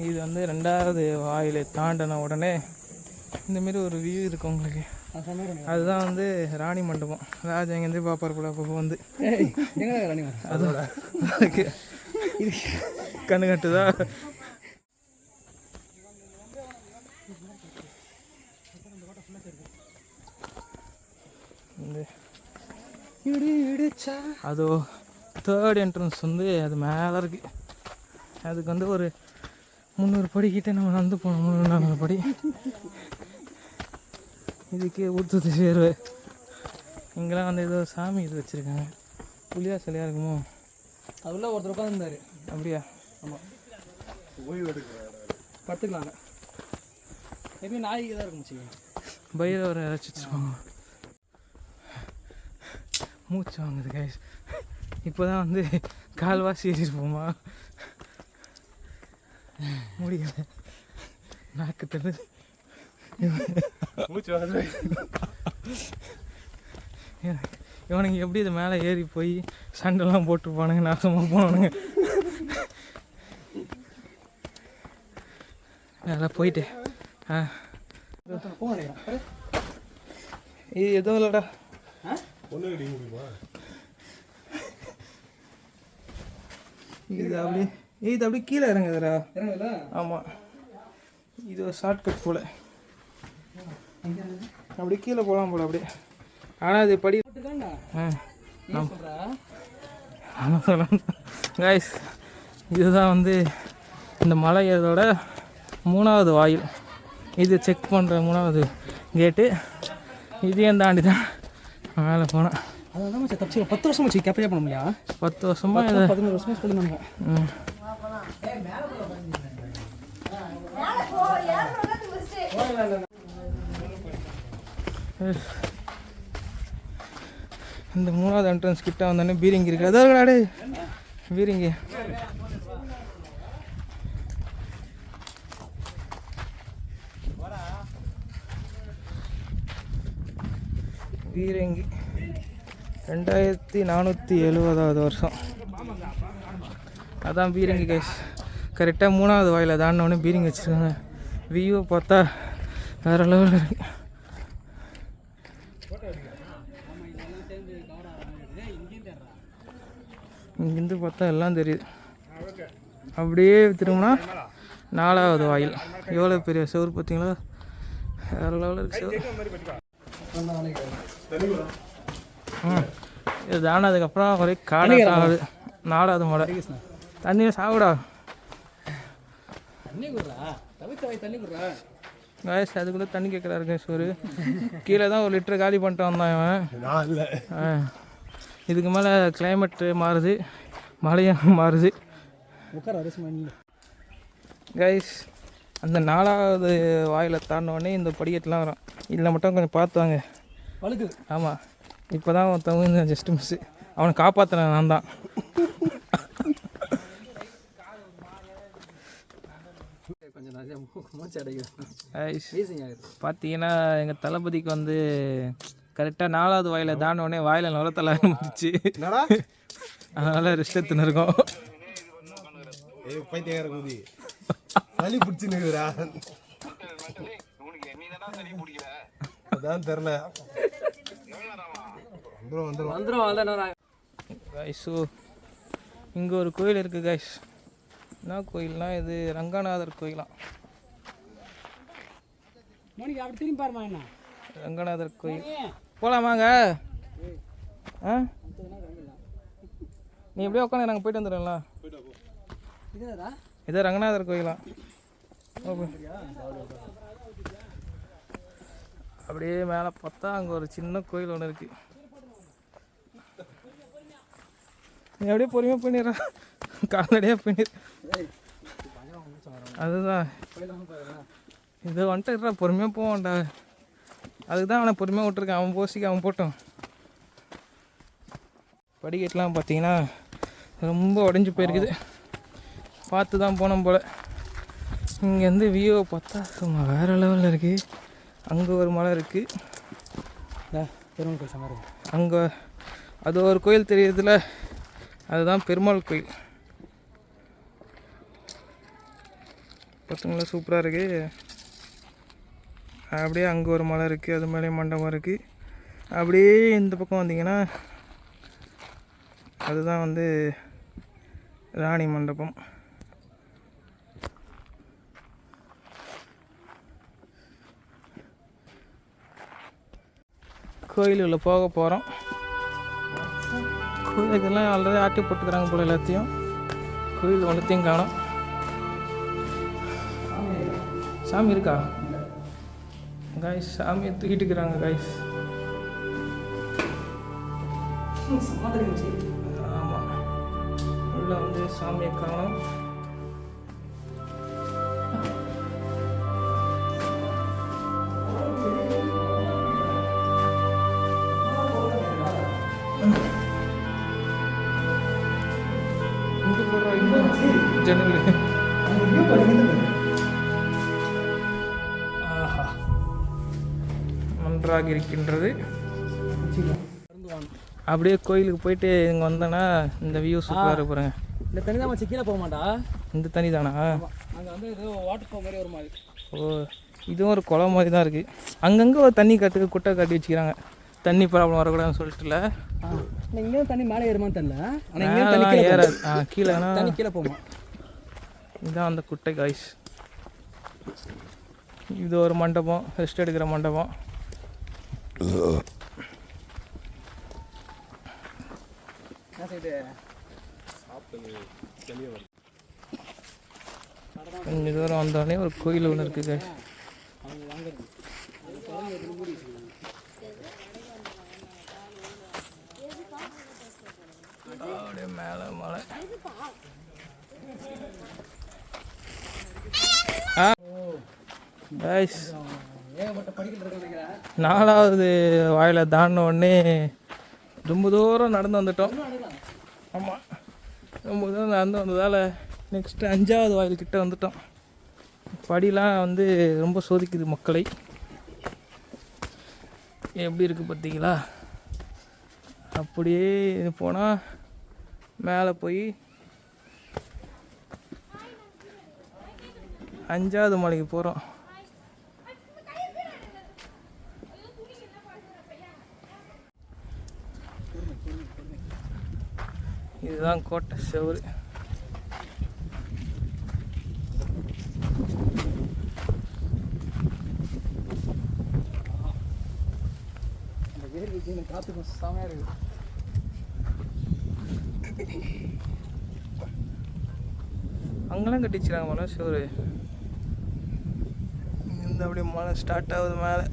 இது வந்து 2வது வாயிலை தாண்டின உடனே இந்தமாரி ஒரு வியூ இருக்கும் உங்களுக்கு. அதுதான் வந்து ராணி மண்டபம். ராஜா எங்கேருந்து பார்ப்பார் போல அப்போ வந்து அதோட கண்ணு கட்டுதா. அதோ 3rd என்ட்ரன்ஸ் வந்து அது மேலே இருக்கு. அதுக்கு வந்து ஒரு 300 படி கிட்டே நம்ம நடந்து போனோம். 300-400 படி. இதுக்கே ஊற்றுது சேர்வு. இங்கெல்லாம் வந்து ஏதோ சாமி இது வச்சுருக்காங்க. புளியா சிலையாக இருக்குமோ? அதுல ஒருத்தர் உட்காந்துருந்தாரு. அப்படியா? ஆமாம். ஓய்வு எடுக்க படுத்துக்கலாங்க. எப்பயும் நாய்க்கு தான் இருக்கும். பைரவரை இறச்சி வச்சுருப்பாங்க. மூச்சு வாங்குது கைஸ். இப்போ தான் வந்து கால்வாசி ஏறிருப்போமா முடியல. நாக்கு தள்ளு மூச்சு வாங்குது. இவனுங்க எப்படி இது மேலே ஏறி போய் சண்டைலாம் போட்டுருப்பானுங்க, நாசமாக போனானுங்க. நல்லா போயிட்டு இது எதுவும் இல்லைடா. இது அப்படியே கீழே இறங்குதுடா. ஆமாம், இது ஒரு ஷார்ட்கட் போல். அப்படியே கீழே போகலாம் போல் அப்படியே. ஆனால் அது படி கைஸ், இதுதான் வந்து இந்த மலை ஏறதோட 3வது வாயில். இது செக் பண்ணுற 3வது கேட்டு. இதையும் தாண்டி தான் மேலே போனேன். அதான் தப்பிச்சு 10 வருஷம் வச்சு கேப்பையாக பண்ண முடியா? 10 வருஷமா 11 வருஷமா சொல்லுங்க. இந்த 3வது என்ட்ரன்ஸ் கிட்ட வந்தோடனே பீரிங்கி இருக்கு. அதாவது அடே பீரிங்கி பீரங்கி 2470வது வருஷம். அதான் பீரங்கி கைஸ். கரெக்டாக 3வது வாயில் தாண்டினோடனே பீரங்கி வச்சுருக்காங்க. வியூவை பார்த்தா வேறு லெவலில் இருக்கு. இங்கேருந்து பார்த்தா எல்லாம் தெரியுது. அப்படியே திரும்பினா 4வது வாயில். எவ்வளோ பெரிய செவரு பார்த்தீங்களா? வேறு லெவலில் இருக்கு செவரு. இது தானதுக்கப்புறம் ஒரே காடை சாகுது. 4வது மலை. தண்ணியை சாகுடா. வயசு அதுக்குள்ளே தண்ணி கேட்குறாரு சோறு. கீழே தான் 1 லிட்டர் காலி பண்ணிட்டு வந்தான் இவன். இதுக்கு மேலே கிளைமேட்டு மாறுது, மழையும் மாறுது கைஸ். அந்த 4வது வாயில் தாண்டினோடனே இந்த படிக்கட்டுலாம் வரும். இதில் மட்டும் கொஞ்சம் பார்த்துவாங்க. ஆமாம், இப்போ தான் ஒருத்தவங்க ஜஸ்ட் மிஸ்ஸு. அவனை காப்பாற்றினேன் நான் தான். பார்த்தீங்கன்னா எங்கள் தளபதிக்கு வந்து கரெக்டாக 4வது வாயில் தாண்டோடனே வாயில் நுரத்தல ஆரம்பிச்சு. அதனால ரெஸ்ட் எடுத்துன்னு இருக்கோம். அதான் தெரியல. இங்கே ஒரு கோயில் இருக்குது கைஸ். என்ன கோயில்னா இது ரங்கநாதர் கோயிலாம். ரங்கநாதர் கோயில் போகலாமாங்க? நீ எப்படியே உட்காந்து நாங்கள் போயிட்டு வந்துடும்ல. இதே ரங்கநாதர் கோயிலாம். அப்படியே மேலே பார்த்தா அங்கே ஒரு சின்ன கோயில் ஒன்று இருக்குது. நீ அப்படியே பொறுமையாக பண்ணிடுற, கால்நடையாக பண்ணிடு. அதுதான் இது வந்துட்டு பொறுமையாக போவான்டா. அதுக்கு தான் அவனை பொறுமையாக விட்டுருக்கேன். அவன் போசிக்க அவன் போட்டோம். படிக்கட்டுலாம் பார்த்தீங்கன்னா ரொம்ப உடஞ்சி போயிருக்குது. பார்த்து தான் போனோம் போல். இங்கேருந்து வியூவை பார்த்தா சும்மா வேறு லெவலில் இருக்குது. அங்கே ஒரு மலை இருக்குது. பெருமாள் கோயில். அங்கே அது ஒரு கோயில் தெரியுதுல, அதுதான் பெருமாள் கோயில். பசங்களாம் சூப்பராக இருக்குது. அப்படியே அங்கே ஒரு மலை இருக்குது, அது மேலே மண்டபம் இருக்குது. அப்படியே இந்த பக்கம் வந்தீங்கன்னா அதுதான் வந்து ராணி மண்டபம். கோயிலுக்குள்ள போக போகிறோம். கோயிலுக்கெல்லாம் ஆல்ரெடி ஆட்டி போட்டுக்கிறாங்க போல எல்லாத்தையும். கோயில் ஒன்றத்தையும் காணும். சாமி இருக்கா காய்ஸ்? சாமியை தூக்கிட்டு இருக்கிறாங்க காய்ஸ். ஆமாம், உள்ள வந்து சாமியை காணும். ஜன்னல் ஆஹா, நன்றாக இருக்கின்றது. அப்படியே கோயிலுக்கு போயிட்டு இங்கே வந்தோன்னா இந்த வியூ சூப்பராக இருக்கு பாருங்க. இந்த தண்ணி தான் வச்சு கீழே போக மாட்டா. இந்த தண்ணி தானா? அங்கே வந்து இது வாட்டர் ஃபால் மாதிரி ஒரு மாதிரி. ஓ, இதுவும் ஒரு குளம் மாதிரி தான் இருக்குது. அங்கங்கே ஒரு தண்ணி கட்டு குட்டை கட்டி வச்சுக்கிறாங்க, தண்ணி ப்ராப்ளம் வரக்கூடாதுன்னு சொல்லிட்டுல. இங்கேயும் தண்ணி மேலே ஏறுமான்னு தெரியல. ஆனால் இங்கேயும் தண்ணி ஏறாது. கீழே தண்ணி கீழே போமா. இதுதான் அந்த குட்டை காய்ஸ். இது ஒரு மண்டபம், ரெஸ்ட் எடுக்கிற மண்டபம். கொஞ்சம் தூரம் வந்தோடனே ஒரு கோயில் ஒன்று இருக்குது காய்ஸ். அப்படியே மேலே மலை. காய்ஸ், 4வது வாயில தாண்டின உடனே ரொம்ப தூரம் நடந்து வந்துட்டோம். ஆமாம், ரொம்ப தூரம் நடந்து வந்ததால் நெக்ஸ்ட்டு 5வது வாயில்கிட்ட வந்துட்டோம். படிலாம் வந்து ரொம்ப சோதிக்குது மக்களை. எப்படி இருக்குது பார்த்தீங்களா? அப்படியே இது போனால் மேலே போய் 5வது மலைக்கு போகிறோம். இதுதான் கோட்டை செவரு. காற்று செமையாக இருக்குது. அங்கெல்லாம் கட்டி வச்சுருக்காங்க மலை செவரு. இந்த அப்படியே மலை ஸ்டார்ட் ஆகுது மேலே.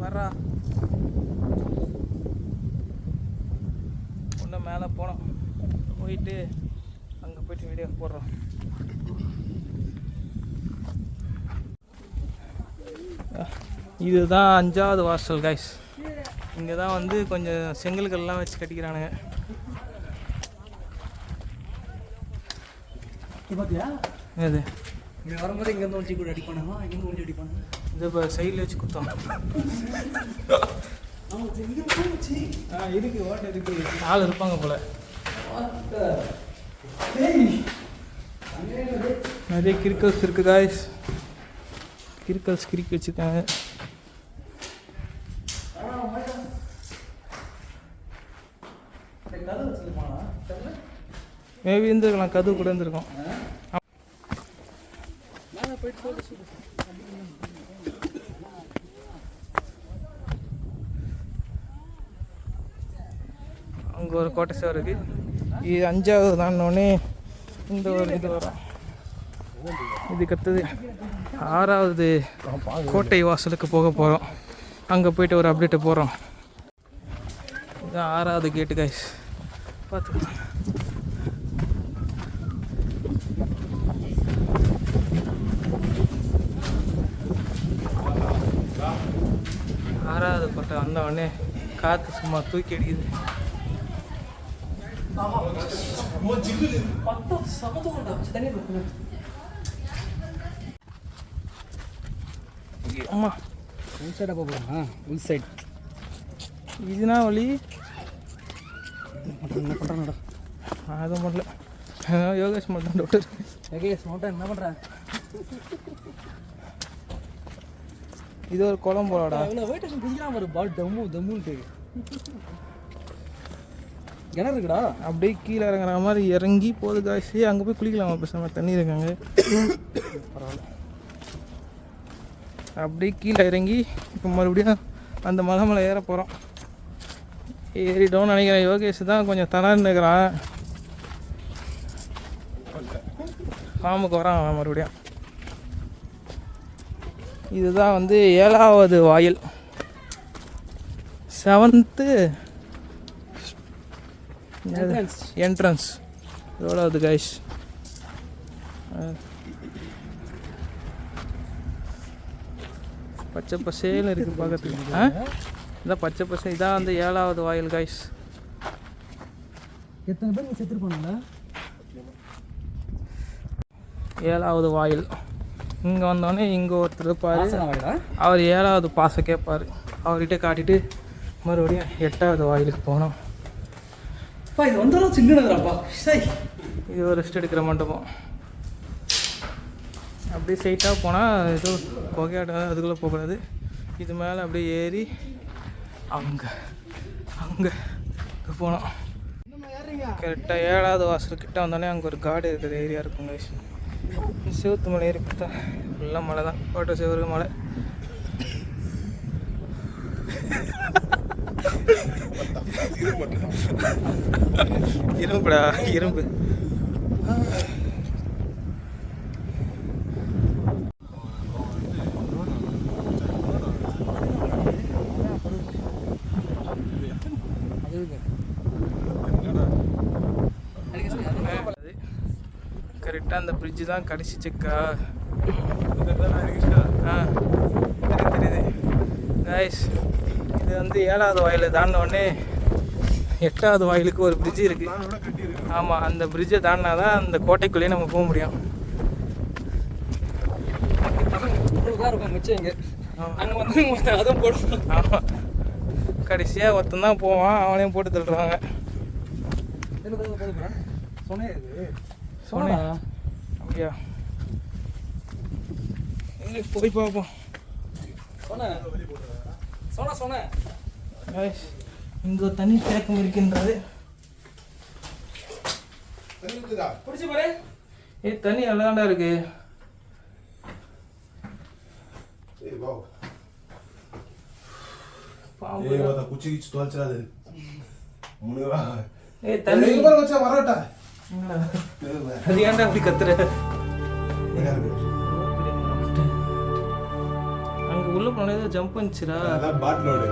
வர்றா ஒன்றும் மேலே போனோம். போயிட்டு அங்கே போயிட்டு வீடியோ போடுறோம். இதுதான் 5வது வாசல் காய்ஸ். இங்கே தான் வந்து கொஞ்சம் செங்கல்கள்லாம் வச்சு கட்டிக்கிறானுங்க. பார்த்தியா அது இங்கே வரும்போது இங்கேருந்து ஒழிச்சு கூட அடிப்பானுங்க, இங்கேருந்து ஒழிச்சு அடிப்பானுங்க. இது இப்போ சைடில் வச்சு குத்தோம். இருக்கு ஓட்டை இருக்கு, ஆள் இருப்பாங்க போல. நிறைய கிரிக்கல்ஸ் இருக்குது காய்ஸ். கிரிக்கல்ஸ் கிரிக்கி வச்சுருக்காங்க. மேபி இருந்துருக்கலாம், கதவு கூட இருந்திருக்கும். அங்கே ஒரு கோட்டை சேவை இருக்குது. இது 5வது தாண்டோடனே இந்த ஒரு இது வரும். இதுக்கு அடுத்தது 6வது கோட்டை வாசலுக்கு போக போகிறோம். அங்கே போய்ட்டு ஒரு அப்டேட்டு போகிறோம். இதுதான் 6வது கேட்டு காய்ஸ். பார்த்துக்கலாம். 6வது கோட்டை வந்த உடனே காற்று சும்மா தூக்கி அடிக்குது. அம்மா உள் சைடாக போகலாம். உள் சைட் இதுனா வழி. என்ன பண்ணுறானடா? நான் எதுவும் பண்ணல. யோகேஷ் மட்டும் டாக்டர். யோகேஷ் மவுண்டன் என்ன பண்ணுறேன்? இது ஒரு குளம் போலடா. இவ்வளோ வெயிட் குதிக்கலாம் ஒரு பால் தம்முன்ட்டு கிணறு இருக்குடா. அப்படியே கீழே இறங்குற மாதிரி இறங்கி போகுது காய்ச்சி. அங்கே போய் குளிக்கலாமா பேசாமல்? தண்ணி இருக்காங்க. பரவாயில்ல. அப்படியே கீழே இறங்கி இப்போ மறுபடியும் அந்த மலை ஏற போகிறோம். ஏறிட்டோம்னு நினைக்கிறேன். யோகேஷ் தான் கொஞ்சம் தளர்ந்து இருக்கிறான். ஃபார்முக்கு வரான் அவன் மறுபடியும். இதுதான் வந்து 7வது வாயில், 7th என்ட்ரன்ஸ். எவ்வளோது கைஸ்? பச்சை பசேன்னு இருக்குது பார்க்கறதுக்கு. இதான் பச்சை பசை. இதான் வந்து 7வது வாயில் கைஸ். எத்தனை பேர் நீ செத்துருப்பானுங்களா? 7வது வாயில். இங்கே வந்தோடனே இங்கே ஒருத்தர் இருப்பார். அவர் 7வது பாசை கேட்பார். அவர்கிட்ட காட்டிட்டு மறுபடியும் 8வது வாயிலுக்கு போனோம். இது வந்தாலும் சின்னதுடாப்பா. இது ஒரு ரெஸ்ட் எடுக்கிற மண்டபம். அப்படியே ஸ்ட்ரைட்டாக போனால் ஏதோ புகையாட, அதுக்குள்ளே போகக்கூடாது. இது மேலே அப்படியே ஏறி அங்கே போனோம். கரெக்டாக 7வது வாசல்கிட்ட வந்தோடனே அங்கே ஒரு காடு இருக்கிற ஏரியா இருக்குங்க. சிவத்து மலை ஏறி பார்த்தா ஃபுல்லாக மலை தான். கோட்டை சிவரு மலை. இரும்புடா, இரும்பு. கரெக்டாக அந்த பிரிட்ஜு தான் கடைசி செக்கா. தெரியுது கைஸ். இது வந்து 7வது வாயில் தாண்டினோடனே 8வது வாயிலுக்கு ஒரு பிரிட்ஜு இருக்குது. ஆமாம், அந்த பிரிட்ஜை தாண்டினா தான் அந்த கோட்டைக்குள்ளேயே நம்ம போக முடியும். அதுவும் போடும். ஆமாம், கடைசியாக ஒருத்தன் தான் போவான். அவனையும் போட்டு தள்ளுறாங்க. சொன்னா அப்படியா? போய் பார்ப்போம். சொன்ன இங்கே தண்ணி தேக்கம் இருக்கின்றது. தண்ணி நல்லாதான்டா இருக்கு. தண்ணி வரட்டா அது ஏன்டா அப்படி கத்துற? அங்கே உள்ள போனது ஜம்ப் பண்ணிச்சுடா. பாட்டிலோடு